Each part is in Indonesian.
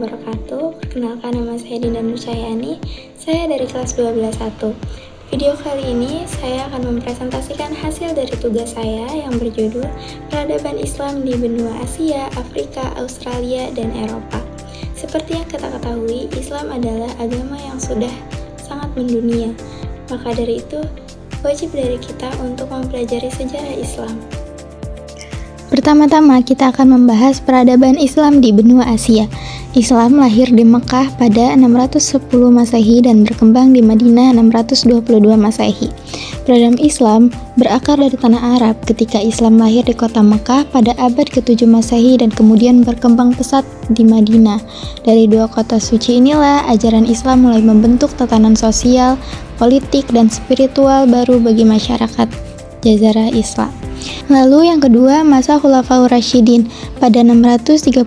wabarakatuh. Perkenalkan, nama saya Dinda Nurcahyani. Saya dari kelas 12-1. Video kali ini saya akan mempresentasikan hasil dari tugas saya yang berjudul Peradaban Islam di Benua Asia, Afrika, Australia, dan Eropa. Seperti yang kita ketahui, Islam adalah agama yang sudah sangat mendunia. Maka dari itu, wajib dari kita untuk mempelajari sejarah Islam. Pertama-tama kita akan membahas peradaban Islam di benua Asia. Islam lahir di Mekah pada 610 Masehi dan berkembang di Madinah 622 Masehi. Peradaban Islam berakar dari tanah Arab ketika Islam lahir di kota Mekah pada abad ke-7 Masehi dan kemudian berkembang pesat di Madinah. Dari dua kota suci inilah ajaran Islam mulai membentuk tatanan sosial, politik, dan spiritual baru bagi masyarakat jazirah Islam. Lalu yang kedua, masa Khulafaur Rasyidin pada 632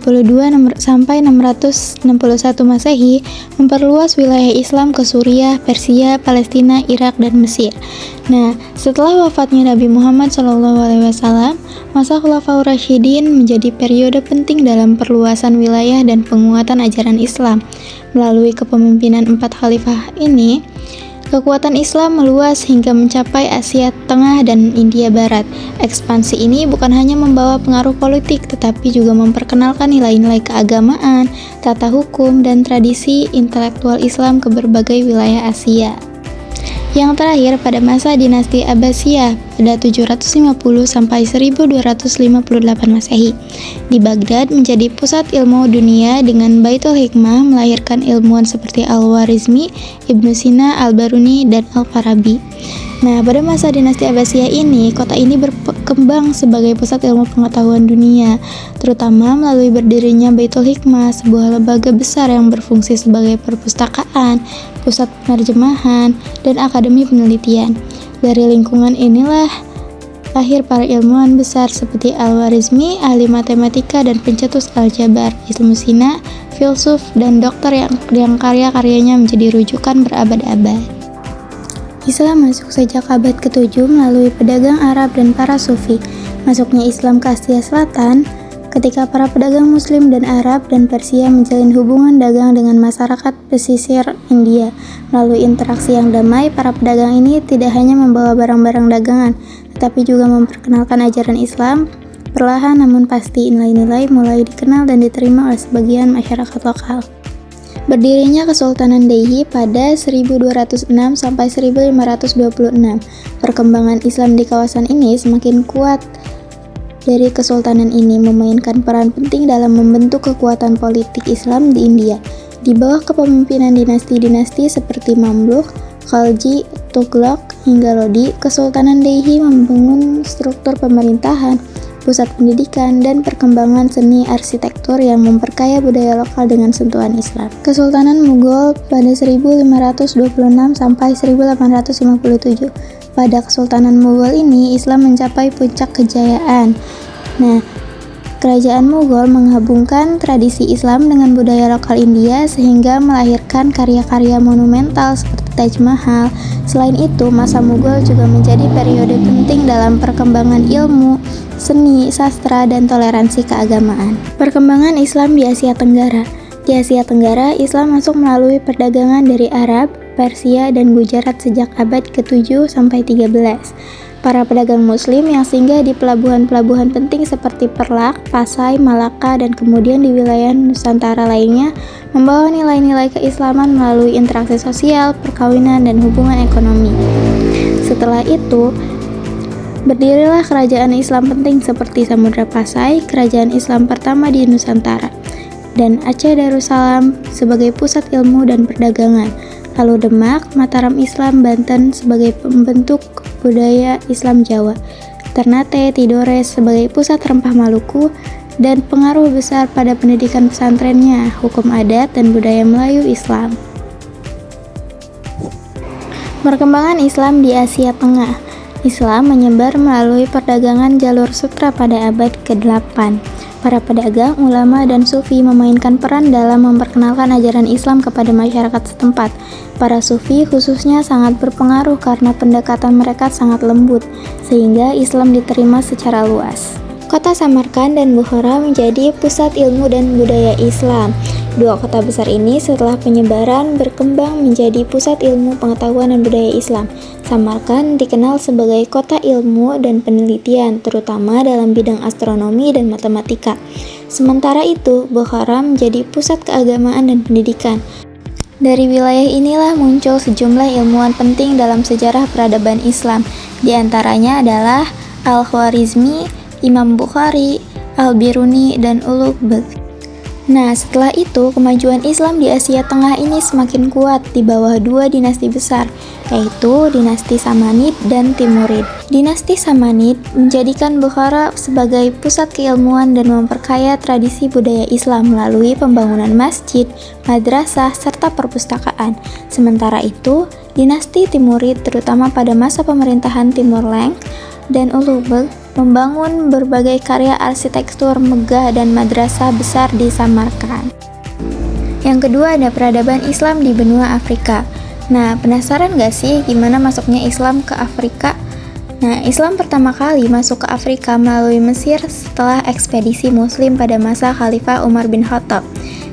sampai 661 Masehi memperluas wilayah Islam ke Suriah, Persia, Palestina, Irak, dan Mesir. Nah, setelah wafatnya Nabi Muhammad SAW, masa Khulafaur Rasyidin menjadi periode penting dalam perluasan wilayah dan penguatan ajaran Islam. Melalui kepemimpinan 4 khalifah ini, kekuatan Islam meluas hingga mencapai Asia Tengah dan India Barat. Ekspansi ini bukan hanya membawa pengaruh politik, tetapi juga memperkenalkan nilai-nilai keagamaan, tata hukum, dan tradisi intelektual Islam ke berbagai wilayah Asia. Yang terakhir pada masa dinasti Abbasiyah pada 750 sampai 1258 Masehi. Di Baghdad menjadi pusat ilmu dunia dengan Baitul Hikmah melahirkan ilmuwan seperti Al-Khwarizmi, Ibnu Sina, Al-Biruni, dan Al-Farabi. Nah, pada masa dinasti Abbasiyah ini, kota ini berkembang sebagai pusat ilmu pengetahuan dunia, terutama melalui berdirinya Baitul Hikmah, sebuah lembaga besar yang berfungsi sebagai perpustakaan, pusat penerjemahan, dan akademi penelitian. Dari lingkungan inilah lahir para ilmuwan besar seperti Al-Khwarizmi, ahli matematika dan pencetus aljabar, Ibnu Sina, filsuf dan dokter yang karya-karyanya menjadi rujukan berabad-abad. Islam masuk sejak abad ke-7 melalui pedagang Arab dan para sufi. Masuknya Islam ke Asia Selatan ketika para pedagang Muslim dan Arab dan Persia menjalin hubungan dagang dengan masyarakat pesisir India. Melalui interaksi yang damai, para pedagang ini tidak hanya membawa barang-barang dagangan, tetapi juga memperkenalkan ajaran Islam. Perlahan namun pasti, nilai-nilai mulai dikenal dan diterima oleh sebagian masyarakat lokal. Berdirinya Kesultanan Delhi pada 1206 sampai 1526. Perkembangan Islam di kawasan ini semakin kuat. Dari kesultanan ini memainkan peran penting dalam membentuk kekuatan politik Islam di India. Di bawah kepemimpinan dinasti-dinasti seperti Mamluk, Khalji, Tughlaq, hingga Lodi, Kesultanan Delhi membangun struktur pemerintahan, pusat pendidikan, dan perkembangan seni arsitektur yang memperkaya budaya lokal dengan sentuhan Islam. Kesultanan Mughal pada 1526 sampai 1857. Pada Kesultanan Mughal ini, Islam mencapai puncak kejayaan. Nah, kerajaan Mughal menggabungkan tradisi Islam dengan budaya lokal India sehingga melahirkan karya-karya monumental seperti Taj Mahal. Selain itu, masa Mughal juga menjadi periode penting dalam perkembangan ilmu, seni, sastra, dan toleransi keagamaan. Perkembangan Islam di Asia Tenggara. Di Asia Tenggara, Islam masuk melalui perdagangan dari Arab, Persia, dan Gujarat sejak abad ke-7 sampai 13. Para pedagang Muslim yang singgah di pelabuhan-pelabuhan penting seperti Perlak, Pasai, Malaka, dan kemudian di wilayah Nusantara lainnya membawa nilai-nilai keislaman melalui interaksi sosial, perkawinan, dan hubungan ekonomi. Setelah itu, berdirilah kerajaan Islam penting seperti Samudra Pasai, kerajaan Islam pertama di Nusantara, dan Aceh Darussalam sebagai pusat ilmu dan perdagangan. Lalu Demak, Mataram Islam Banten sebagai pembentuk budaya Islam Jawa, Ternate, Tidore sebagai pusat rempah Maluku, dan pengaruh besar pada pendidikan pesantrennya, hukum adat, dan budaya Melayu Islam. Perkembangan Islam di Asia Tengah. Islam menyebar melalui perdagangan jalur sutra pada abad ke-8. Para pedagang, ulama, dan sufi memainkan peran dalam memperkenalkan ajaran Islam kepada masyarakat setempat. Para sufi khususnya sangat berpengaruh karena pendekatan mereka sangat lembut, sehingga Islam diterima secara luas. Kota Samarkand dan Bukhara menjadi pusat ilmu dan budaya Islam. Dua kota besar ini setelah penyebaran berkembang menjadi pusat ilmu pengetahuan dan budaya Islam. Samarkand dikenal sebagai kota ilmu dan penelitian, terutama dalam bidang astronomi dan matematika. Sementara itu, Bukhara menjadi pusat keagamaan dan pendidikan. Dari wilayah inilah muncul sejumlah ilmuwan penting dalam sejarah peradaban Islam. Di antaranya adalah Al-Khwarizmi, Imam Bukhari, Al-Biruni, dan Ulugh. Nah, setelah itu, kemajuan Islam di Asia Tengah ini semakin kuat di bawah dua dinasti besar, yaitu dinasti Samanid dan Timurid. Dinasti Samanid menjadikan Bukhara sebagai pusat keilmuan dan memperkaya tradisi budaya Islam melalui pembangunan masjid, madrasah, serta perpustakaan. Sementara itu, dinasti Timurid terutama pada masa pemerintahan Timur Lenk dan Ulugh membangun berbagai karya arsitektur megah dan madrasah besar di Samarkand. Yang kedua ada peradaban Islam di benua Afrika. Nah, penasaran gak sih gimana masuknya Islam ke Afrika? Nah, Islam pertama kali masuk ke Afrika melalui Mesir setelah ekspedisi Muslim pada masa Khalifah Umar bin Khattab.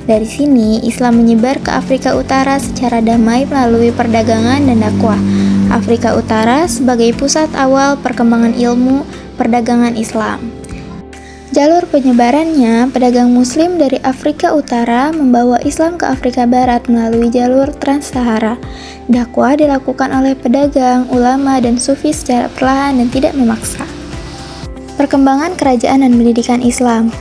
Dari sini, Islam menyebar ke Afrika Utara secara damai melalui perdagangan dan dakwah. Afrika Utara sebagai pusat awal perkembangan ilmu perdagangan Islam. Jalur penyebarannya, pedagang Muslim dari Afrika Utara membawa Islam ke Afrika Barat melalui jalur Trans-Sahara. Dakwah dilakukan oleh pedagang, ulama, dan sufi secara perlahan dan tidak memaksa. Perkembangan kerajaan dan pendidikan Islam.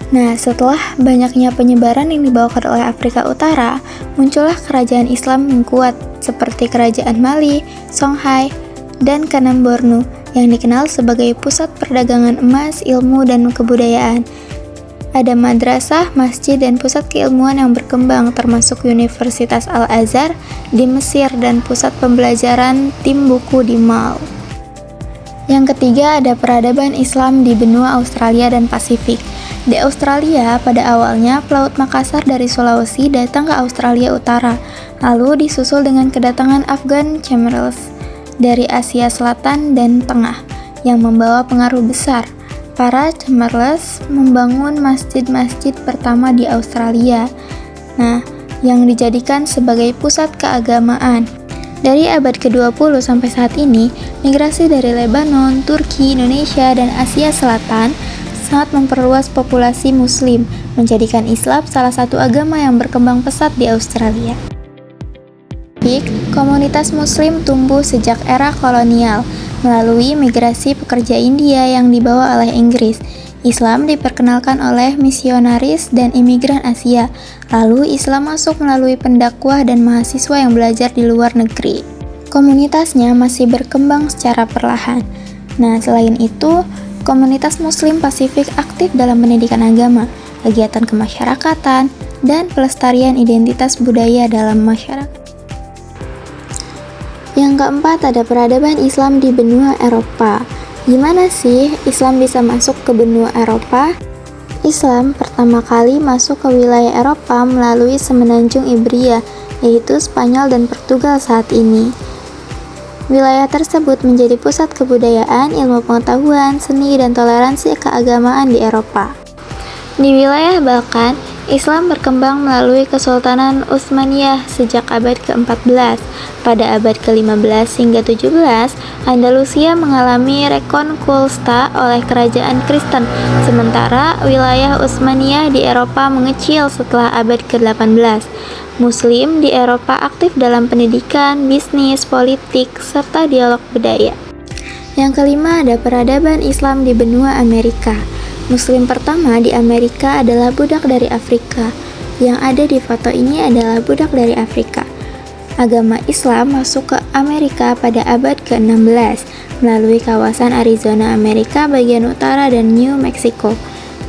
Nah, setelah banyaknya penyebaran yang dibawakan oleh Afrika Utara, muncullah kerajaan Islam yang kuat seperti Kerajaan Mali, Songhai, dan Kanem Bornu yang dikenal sebagai pusat perdagangan emas, ilmu, dan kebudayaan. Ada madrasah, masjid, dan pusat keilmuan yang berkembang termasuk Universitas Al-Azhar di Mesir dan pusat pembelajaran Timbuktu di Mal. Yang ketiga ada peradaban Islam di benua Australia dan Pasifik. Di Australia, pada awalnya pelaut Makassar dari Sulawesi datang ke Australia Utara, lalu disusul dengan kedatangan Afghan Chamberlains dari Asia Selatan dan Tengah yang membawa pengaruh besar. Para Chamberlains membangun masjid-masjid pertama di Australia, yang dijadikan sebagai pusat keagamaan. Dari abad ke-20 sampai saat ini, migrasi dari Lebanon, Turki, Indonesia, dan Asia Selatan sangat memperluas populasi Muslim, menjadikan Islam salah satu agama yang berkembang pesat di Australia. Komunitas Muslim tumbuh sejak era kolonial melalui migrasi pekerja India yang dibawa oleh Inggris. Islam diperkenalkan oleh misionaris dan imigran Asia. Lalu Islam masuk melalui pendakwah dan mahasiswa yang belajar di luar negeri. Komunitasnya masih berkembang secara perlahan. Nah, selain itu, komunitas Muslim Pasifik aktif dalam pendidikan agama, kegiatan kemasyarakatan, dan pelestarian identitas budaya dalam masyarakat. Yang keempat ada peradaban Islam di benua Eropa. Gimana sih Islam bisa masuk ke benua Eropa? Islam pertama kali masuk ke wilayah Eropa melalui semenanjung Iberia, yaitu Spanyol dan Portugal saat ini. Wilayah tersebut menjadi pusat kebudayaan, ilmu pengetahuan, seni, dan toleransi keagamaan di Eropa. Di wilayah Balkan, Islam berkembang melalui Kesultanan Utsmaniyah sejak abad ke-14. Pada abad ke-15 hingga 17, Andalusia mengalami rekonquista oleh kerajaan Kristen, sementara wilayah Utsmaniyah di Eropa mengecil setelah abad ke-18. Muslim di Eropa aktif dalam pendidikan, bisnis, politik, serta dialog budaya. Yang kelima ada peradaban Islam di benua Amerika. Muslim pertama di Amerika adalah budak dari Afrika. Yang ada di foto ini adalah budak dari Afrika. Agama Islam masuk ke Amerika pada abad ke-16 melalui kawasan Arizona Amerika bagian utara dan New Mexico.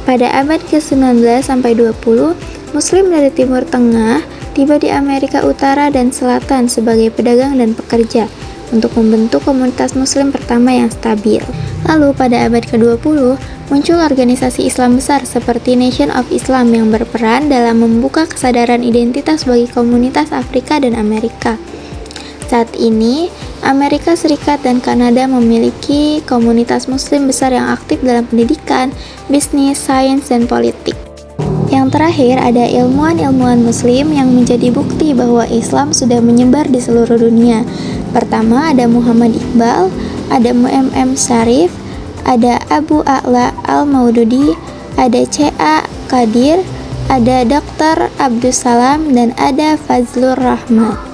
Pada abad ke-19 sampai 20, Muslim dari Timur Tengah tiba di Amerika Utara dan Selatan sebagai pedagang dan pekerja untuk membentuk komunitas Muslim pertama yang stabil. Lalu pada abad ke-20, muncul organisasi Islam besar seperti Nation of Islam yang berperan dalam membuka kesadaran identitas bagi komunitas Afrika dan Amerika. Saat ini, Amerika Serikat dan Kanada memiliki komunitas Muslim besar yang aktif dalam pendidikan, bisnis, sains, dan politik. Yang terakhir ada ilmuwan-ilmuwan muslim yang menjadi bukti bahwa Islam sudah menyebar di seluruh dunia. Pertama ada Muhammad Iqbal, ada M.M. Syarif, ada Abu A'la Al-Maududi, ada C.A. Qadir, ada Dr. Abdussalam, dan ada Fazlur Rahman.